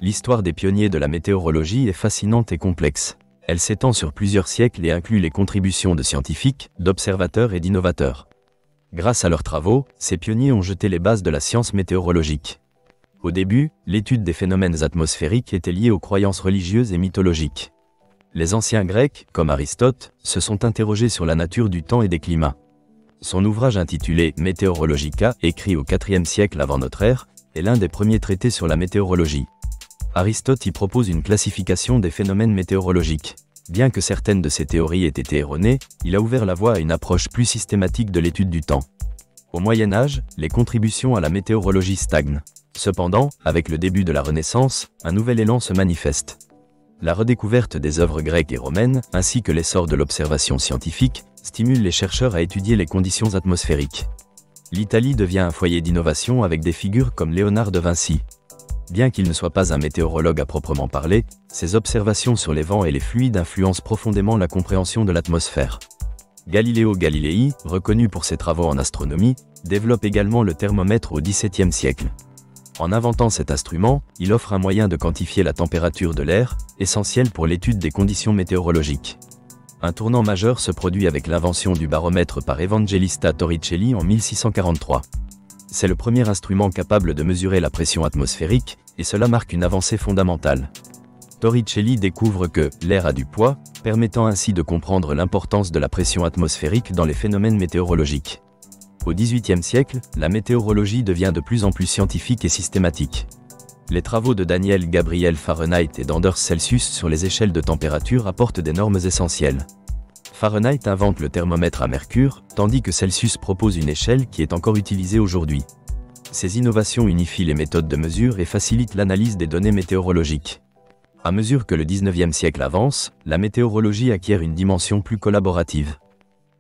L'histoire des pionniers de la météorologie est fascinante et complexe. Elle s'étend sur plusieurs siècles et inclut les contributions de scientifiques, d'observateurs et d'innovateurs. Grâce à leurs travaux, ces pionniers ont jeté les bases de la science météorologique. Au début, l'étude des phénomènes atmosphériques était liée aux croyances religieuses et mythologiques. Les anciens Grecs, comme Aristote, se sont interrogés sur la nature du temps et des climats. Son ouvrage intitulé Meteorologica, écrit au IVe siècle avant notre ère, est l'un des premiers traités sur la météorologie. Aristote y propose une classification des phénomènes météorologiques. Bien que certaines de ses théories aient été erronées, il a ouvert la voie à une approche plus systématique de l'étude du temps. Au Moyen Âge, les contributions à la météorologie stagnent. Cependant, avec le début de la Renaissance, un nouvel élan se manifeste. La redécouverte des œuvres grecques et romaines, ainsi que l'essor de l'observation scientifique, stimule les chercheurs à étudier les conditions atmosphériques. L'Italie devient un foyer d'innovation avec des figures comme Léonard de Vinci. Bien qu'il ne soit pas un météorologue à proprement parler, ses observations sur les vents et les fluides influencent profondément la compréhension de l'atmosphère. Galileo Galilei, reconnu pour ses travaux en astronomie, développe également le thermomètre au XVIIe siècle. En inventant cet instrument, il offre un moyen de quantifier la température de l'air, essentiel pour l'étude des conditions météorologiques. Un tournant majeur se produit avec l'invention du baromètre par Evangelista Torricelli en 1643. C'est le premier instrument capable de mesurer la pression atmosphérique, et cela marque une avancée fondamentale. Torricelli découvre que l'air a du poids, permettant ainsi de comprendre l'importance de la pression atmosphérique dans les phénomènes météorologiques. Au XVIIIe siècle, la météorologie devient de plus en plus scientifique et systématique. Les travaux de Daniel Gabriel Fahrenheit et d'Anders Celsius sur les échelles de température apportent des normes essentielles. Fahrenheit invente le thermomètre à mercure, tandis que Celsius propose une échelle qui est encore utilisée aujourd'hui. Ces innovations unifient les méthodes de mesure et facilitent l'analyse des données météorologiques. À mesure que le XIXe siècle avance, la météorologie acquiert une dimension plus collaborative.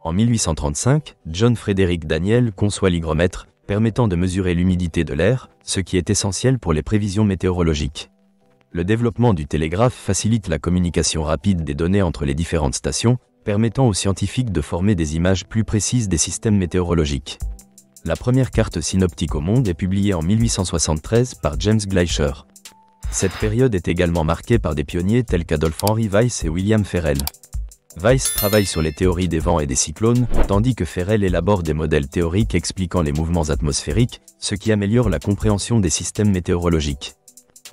En 1835, John Frederick Daniel conçoit l'hygromètre, permettant de mesurer l'humidité de l'air, ce qui est essentiel pour les prévisions météorologiques. Le développement du télégraphe facilite la communication rapide des données entre les différentes stations, permettant aux scientifiques de former des images plus précises des systèmes météorologiques. La première carte synoptique au monde est publiée en 1873 par James Gleicher. Cette période est également marquée par des pionniers tels qu'Adolphe Henry Weiss et William Ferrel. Weiss travaille sur les théories des vents et des cyclones, tandis que Ferrel élabore des modèles théoriques expliquant les mouvements atmosphériques, ce qui améliore la compréhension des systèmes météorologiques.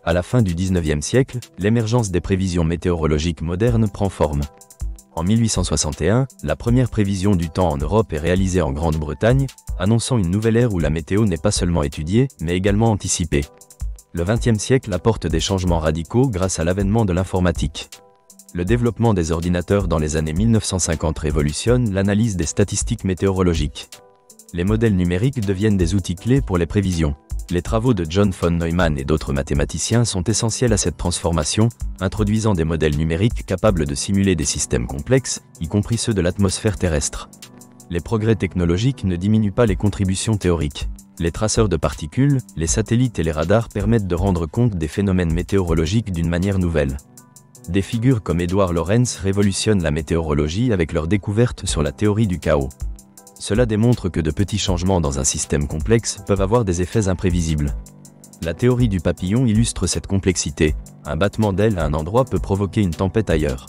À la fin du XIXe siècle, l'émergence des prévisions météorologiques modernes prend forme. En 1861, la première prévision du temps en Europe est réalisée en Grande-Bretagne, annonçant une nouvelle ère où la météo n'est pas seulement étudiée, mais également anticipée. Le XXe siècle apporte des changements radicaux grâce à l'avènement de l'informatique. Le développement des ordinateurs dans les années 1950 révolutionne l'analyse des statistiques météorologiques. Les modèles numériques deviennent des outils clés pour les prévisions. Les travaux de John von Neumann et d'autres mathématiciens sont essentiels à cette transformation, introduisant des modèles numériques capables de simuler des systèmes complexes, y compris ceux de l'atmosphère terrestre. Les progrès technologiques ne diminuent pas les contributions théoriques. Les traceurs de particules, les satellites et les radars permettent de rendre compte des phénomènes météorologiques d'une manière nouvelle. Des figures comme Edward Lorenz révolutionnent la météorologie avec leur découverte sur la théorie du chaos. Cela démontre que de petits changements dans un système complexe peuvent avoir des effets imprévisibles. La théorie du papillon illustre cette complexité. Un battement d'aile à un endroit peut provoquer une tempête ailleurs.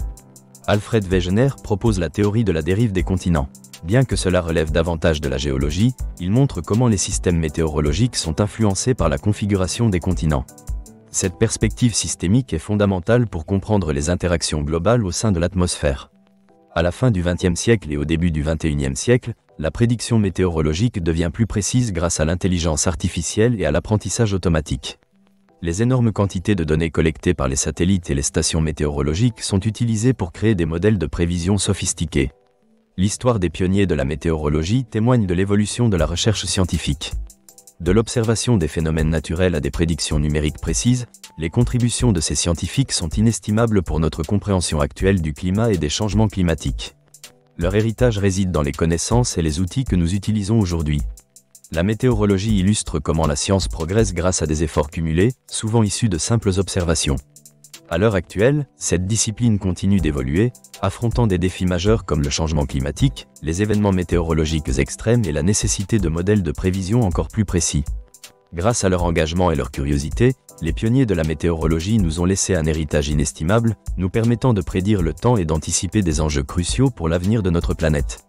Alfred Wegener propose la théorie de la dérive des continents. Bien que cela relève davantage de la géologie, il montre comment les systèmes météorologiques sont influencés par la configuration des continents. Cette perspective systémique est fondamentale pour comprendre les interactions globales au sein de l'atmosphère. À la fin du XXe siècle et au début du XXIe siècle, la prédiction météorologique devient plus précise grâce à l'intelligence artificielle et à l'apprentissage automatique. Les énormes quantités de données collectées par les satellites et les stations météorologiques sont utilisées pour créer des modèles de prévision sophistiqués. L'histoire des pionniers de la météorologie témoigne de l'évolution de la recherche scientifique. De l'observation des phénomènes naturels à des prédictions numériques précises, les contributions de ces scientifiques sont inestimables pour notre compréhension actuelle du climat et des changements climatiques. Leur héritage réside dans les connaissances et les outils que nous utilisons aujourd'hui. La météorologie illustre comment la science progresse grâce à des efforts cumulés, souvent issus de simples observations. À l'heure actuelle, cette discipline continue d'évoluer, affrontant des défis majeurs comme le changement climatique, les événements météorologiques extrêmes et la nécessité de modèles de prévision encore plus précis. Grâce à leur engagement et leur curiosité, les pionniers de la météorologie nous ont laissé un héritage inestimable, nous permettant de prédire le temps et d'anticiper des enjeux cruciaux pour l'avenir de notre planète.